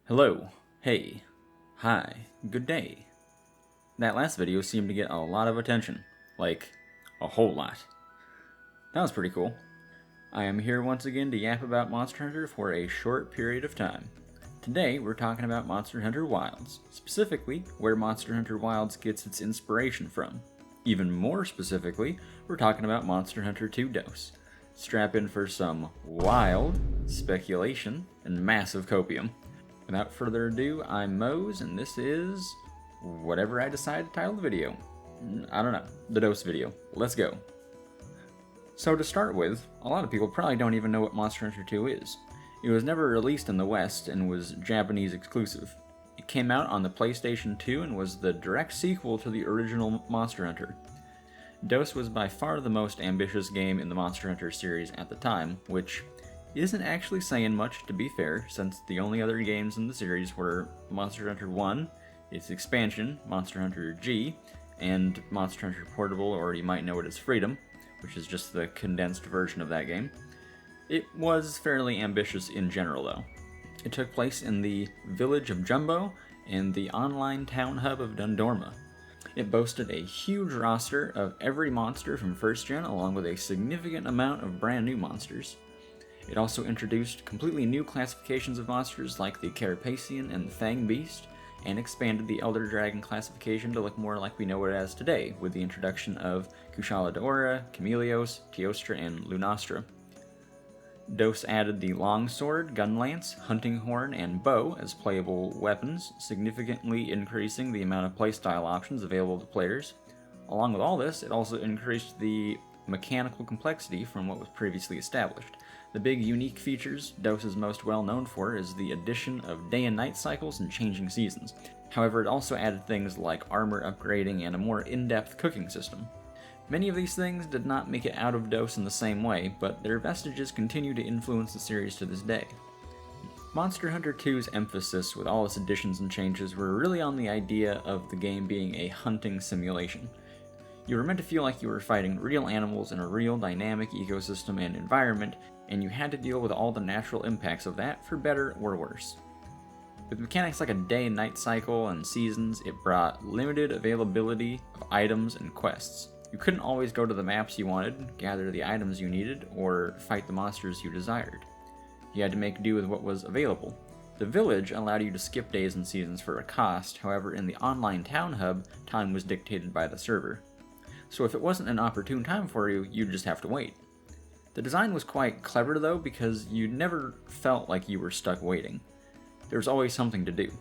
Hello, hey, hi, good day. That last video seemed to get a lot of attention. Like, a whole lot. That was pretty cool. I am here once again to yap about Monster Hunter for a short period of time. Today, we're talking about Monster Hunter Wilds, specifically where Monster Hunter Wilds gets its inspiration from. Even more specifically, we're talking about Monster Hunter 2 Dose. Strap in for some wild speculation and massive copium. Without further ado, I'm Mose, and this is whatever I decide to title the video. I don't know, the Dose video. Let's go. So to start with, a lot of people probably don't even know what Monster Hunter 2 is. It was never released in the West and was Japanese exclusive. It came out on the PlayStation 2 and was the direct sequel to the original Monster Hunter. Dose was by far the most ambitious game in the Monster Hunter series at the time, which isn't actually saying much, to be fair, since the only other games in the series were Monster Hunter 1, its expansion, Monster Hunter G, and Monster Hunter Portable, or you might know it as Freedom, which is just the condensed version of that game. It was fairly ambitious in general, though. It took place in the village of Jumbo and the online town hub of Dundorma. It boasted a huge roster of every monster from 1st gen, along with a significant amount of brand new monsters. It also introduced completely new classifications of monsters like the Carapacian and the Fang Beast, and expanded the Elder Dragon classification to look more like we know it as today, with the introduction of Kushala Daora, Chameleos, Teostra, and Lunastra. Dose added the Longsword, Gunlance, Hunting Horn, and Bow as playable weapons, significantly increasing the amount of playstyle options available to players. Along with all this, it also increased the mechanical complexity from what was previously established. The big unique features Dose is most well known for is the addition of day and night cycles and changing seasons. However, it also added things like armor upgrading and a more in-depth cooking system. Many of these things did not make it out of Dose in the same way, but their vestiges continue to influence the series to this day. Monster Hunter 2's emphasis with all its additions and changes were really on the idea of the game being a hunting simulation. You were meant to feel like you were fighting real animals in a real dynamic ecosystem and environment, and you had to deal with all the natural impacts of that for better or worse. With mechanics like a day and night cycle and seasons, it brought limited availability of items and quests. You couldn't always go to the maps you wanted, gather the items you needed, or fight the monsters you desired. You had to make do with what was available. The village allowed you to skip days and seasons for a cost, however in the online town hub, time was dictated by the server. So if it wasn't an opportune time for you, you'd just have to wait. The design was quite clever though, because you never felt like you were stuck waiting. There was always something to do.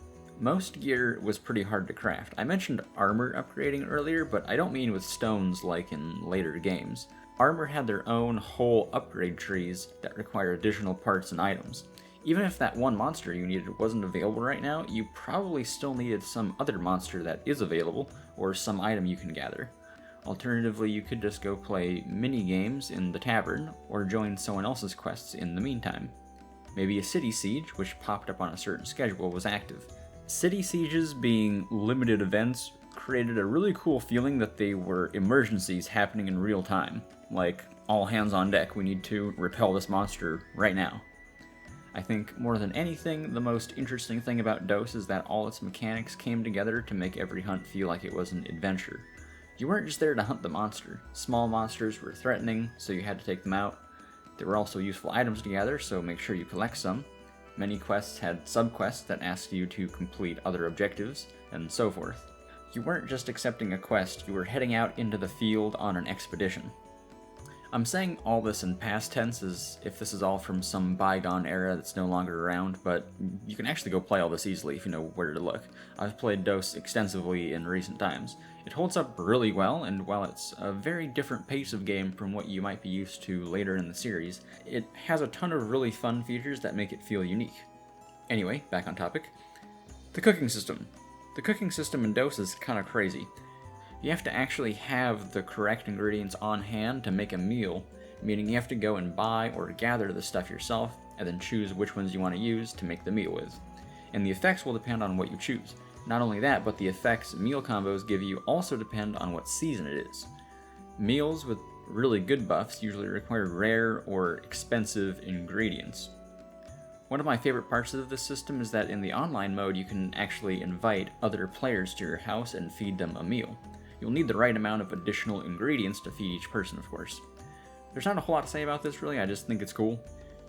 Most gear was pretty hard to craft. I mentioned armor upgrading earlier, but I don't mean with stones like in later games. Armor had their own whole upgrade trees that require additional parts and items. Even if that one monster you needed wasn't available right now, you probably still needed some other monster that is available, or some item you can gather. Alternatively, you could just go play mini-games in the tavern, or join someone else's quests in the meantime. Maybe a city siege, which popped up on a certain schedule, was active. City sieges, being limited events, created a really cool feeling that they were emergencies happening in real time. Like, all hands on deck, we need to repel this monster right now. I think more than anything, the most interesting thing about Dose is that all its mechanics came together to make every hunt feel like it was an adventure. You weren't just there to hunt the monster. Small monsters were threatening, so you had to take them out. There were also useful items to gather, so make sure you collect some. Many quests had sub-quests that asked you to complete other objectives, and so forth. You weren't just accepting a quest, you were heading out into the field on an expedition. I'm saying all this in past tense as if this is all from some bygone era that's no longer around, but you can actually go play all this easily if you know where to look. I've played Dose extensively in recent times. It holds up really well, and while it's a very different pace of game from what you might be used to later in the series, it has a ton of really fun features that make it feel unique. Anyway, back on topic. The cooking system. The cooking system in Dose is kinda crazy. You have to actually have the correct ingredients on hand to make a meal, meaning you have to go and buy or gather the stuff yourself, and then choose which ones you want to use to make the meal with. And the effects will depend on what you choose. Not only that, but the effects meal combos give you also depend on what season it is. Meals with really good buffs usually require rare or expensive ingredients. One of my favorite parts of this system is that in the online mode you can actually invite other players to your house and feed them a meal. You'll need the right amount of additional ingredients to feed each person, of course. There's not a whole lot to say about this really, I just think it's cool.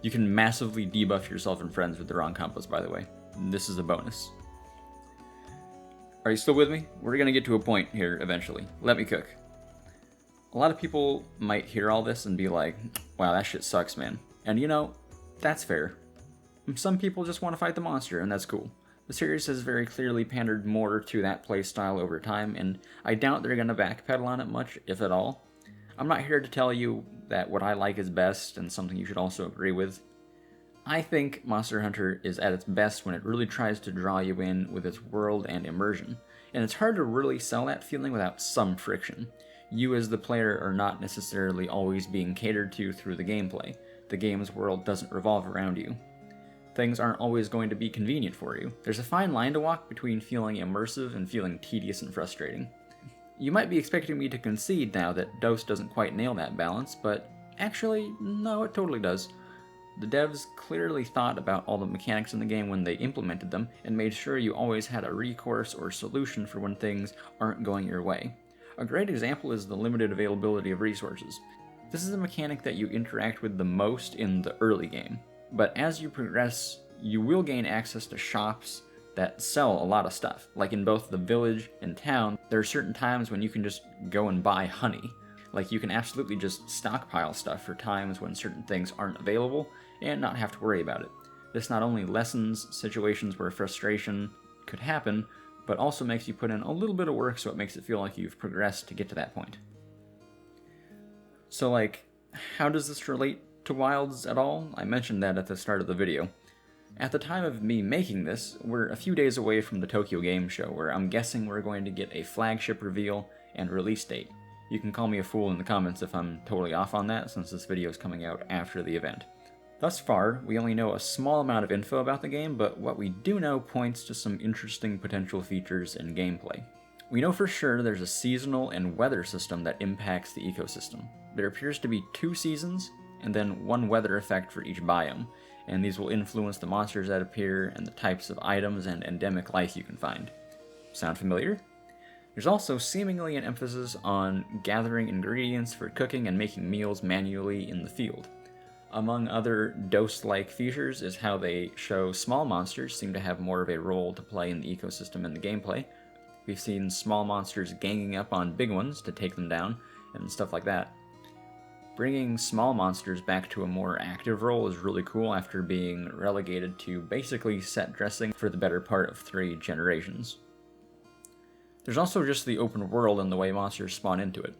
You can massively debuff yourself and friends with the wrong combos, by the way. This is a bonus. Are you still with me? We're gonna get to a point here eventually. Let me cook. A lot of people might hear all this and be like, wow, that shit sucks, man. And you know, that's fair. Some people just want to fight the monster, and that's cool. The series has very clearly pandered more to that playstyle over time, and I doubt they're gonna backpedal on it much, if at all. I'm not here to tell you that what I like is best and something you should also agree with. I think Monster Hunter is at its best when it really tries to draw you in with its world and immersion, and it's hard to really sell that feeling without some friction. You as the player are not necessarily always being catered to through the gameplay. The game's world doesn't revolve around you. Things aren't always going to be convenient for you. There's a fine line to walk between feeling immersive and feeling tedious and frustrating. You might be expecting me to concede now that DOS doesn't quite nail that balance, but actually, no, it totally does. The devs clearly thought about all the mechanics in the game when they implemented them, and made sure you always had a recourse or solution for when things aren't going your way. A great example is the limited availability of resources. This is a mechanic that you interact with the most in the early game, but as you progress, you will gain access to shops that sell a lot of stuff. Like in both the village and town, there are certain times when you can just go and buy honey. Like you can absolutely just stockpile stuff for times when certain things aren't available and not have to worry about it. This not only lessens situations where frustration could happen, but also makes you put in a little bit of work, so it makes it feel like you've progressed to get to that point. So like, how does this relate to Wilds at all? I mentioned that at the start of the video. At the time of me making this, we're a few days away from the Tokyo Game Show, where I'm guessing we're going to get a flagship reveal and release date. You can call me a fool in the comments if I'm totally off on that, since this video is coming out after the event. Thus far, we only know a small amount of info about the game, but what we do know points to some interesting potential features and gameplay. We know for sure there's a seasonal and weather system that impacts the ecosystem. There appears to be 2 seasons, and then 1 weather effect for each biome, and these will influence the monsters that appear and the types of items and endemic life you can find. Sound familiar? There's also seemingly an emphasis on gathering ingredients for cooking and making meals manually in the field. Among other DOS-like features is how they show small monsters seem to have more of a role to play in the ecosystem and the gameplay. We've seen small monsters ganging up on big ones to take them down, and stuff like that. Bringing small monsters back to a more active role is really cool after being relegated to basically set dressing for the better part of 3 generations. There's also just the open world and the way monsters spawn into it.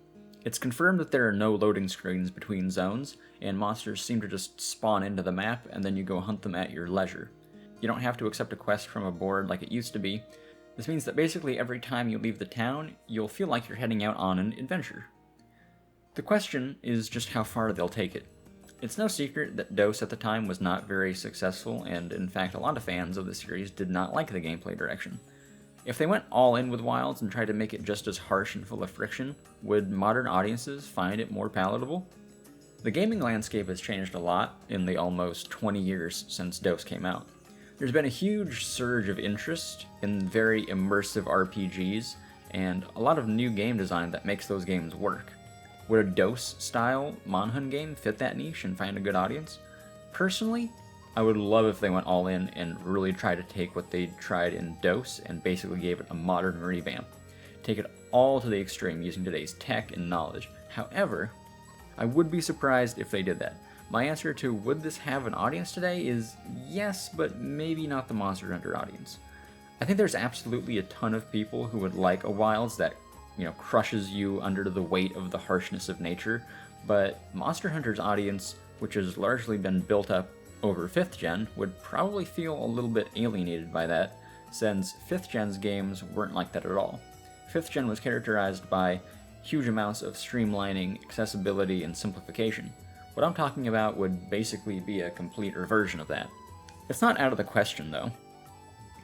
It's confirmed that there are no loading screens between zones, and monsters seem to just spawn into the map and then you go hunt them at your leisure. You don't have to accept a quest from a board like it used to be. This means that basically every time you leave the town, you'll feel like you're heading out on an adventure. The question is just how far they'll take it. It's no secret that DOS at the time was not very successful, and in fact a lot of fans of the series did not like the gameplay direction. If they went all in with Wilds and tried to make it just as harsh and full of friction, would modern audiences find it more palatable? The gaming landscape has changed a lot in the almost 20 years since DOS came out. There's been a huge surge of interest in very immersive RPGs, and a lot of new game design that makes those games work. Would a DOS-style Monhun game fit that niche and find a good audience? Personally, I would love if they went all in and really tried to take what they tried in DOS and basically gave it a modern revamp. Take it all to the extreme using today's tech and knowledge. However, I would be surprised if they did that. My answer to would this have an audience today is yes, but maybe not the Monster Hunter audience. I think there's absolutely a ton of people who would like a Wilds that, crushes you under the weight of the harshness of nature, but Monster Hunter's audience, which has largely been built up over 5th gen, would probably feel a little bit alienated by that, since 5th gen's games weren't like that at all. 5th gen was characterized by huge amounts of streamlining, accessibility, and simplification. What I'm talking about would basically be a complete reversion of that. It's not out of the question, though.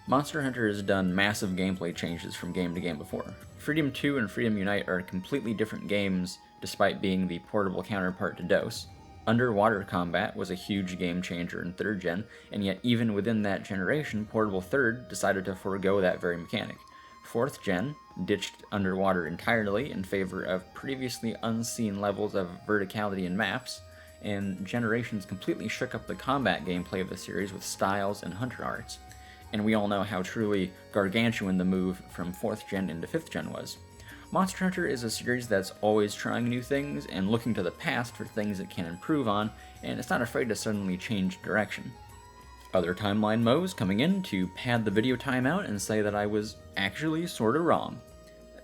Monster Hunter has done massive gameplay changes from game to game before. Freedom 2 and Freedom Unite are completely different games despite being the portable counterpart to DOS. Underwater combat was a huge game changer in 3rd gen, and yet even within that generation, Portable 3rd decided to forego that very mechanic. 4th gen ditched underwater entirely in favor of previously unseen levels of verticality in maps, and Generations completely shook up the combat gameplay of the series with styles and hunter arts. And we all know how truly gargantuan the move from 4th gen into 5th gen was. Monster Hunter is a series that's always trying new things and looking to the past for things it can improve on, and it's not afraid to suddenly change direction. Other timeline mo's coming in to pad the video timeout and say that I was actually sorta wrong.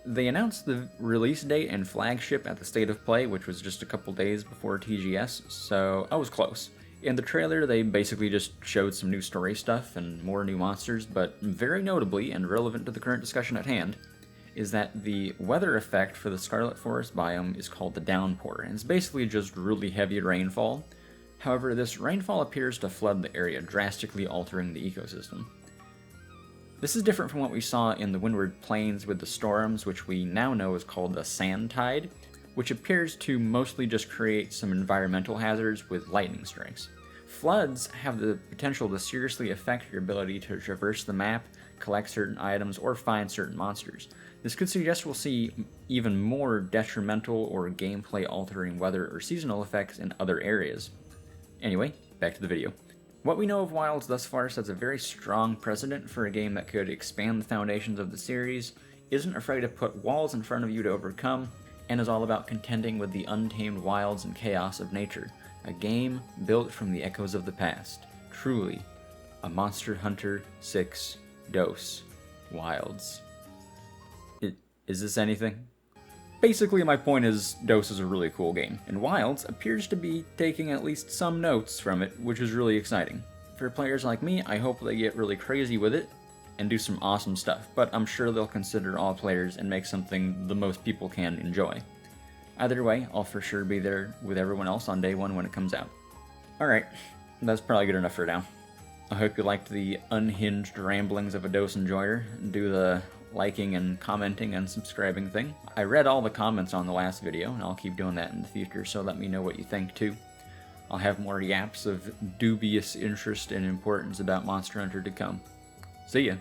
They announced the release date and flagship at the State of Play, which was just a couple days before TGS, so I was close. In the trailer, they basically just showed some new story stuff and more new monsters, but very notably, and relevant to the current discussion at hand, is that the weather effect for the Scarlet Forest biome is called the downpour, and it's basically just really heavy rainfall. However, this rainfall appears to flood the area, drastically altering the ecosystem. This is different from what we saw in the Windward Plains with the storms, which we now know is called the Sand Tide, which appears to mostly just create some environmental hazards with lightning strikes. Floods have the potential to seriously affect your ability to traverse the map, collect certain items, or find certain monsters. This could suggest we'll see even more detrimental or gameplay-altering weather or seasonal effects in other areas. Anyway, back to the video. What we know of Wilds thus far sets a very strong precedent for a game that could expand the foundations of the series, isn't afraid to put walls in front of you to overcome, and is all about contending with the untamed wilds and chaos of nature. A game built from the echoes of the past. Truly, a Monster Hunter 6 dose. Wilds. Is this anything? Basically, my point is, Dose is a really cool game, and Wilds appears to be taking at least some notes from it, which is really exciting. For players like me, I hope they get really crazy with it and do some awesome stuff, but I'm sure they'll consider all players and make something the most people can enjoy. Either way, I'll for sure be there with everyone else on day 1 when it comes out. Alright, that's probably good enough for now. I hope you liked the unhinged ramblings of a Dose enjoyer. Do the liking and commenting and subscribing thing. I read all the comments on the last video, and I'll keep doing that in the future, so let me know what you think too. I'll have more yaps of dubious interest and importance about Monster Hunter to come. See ya!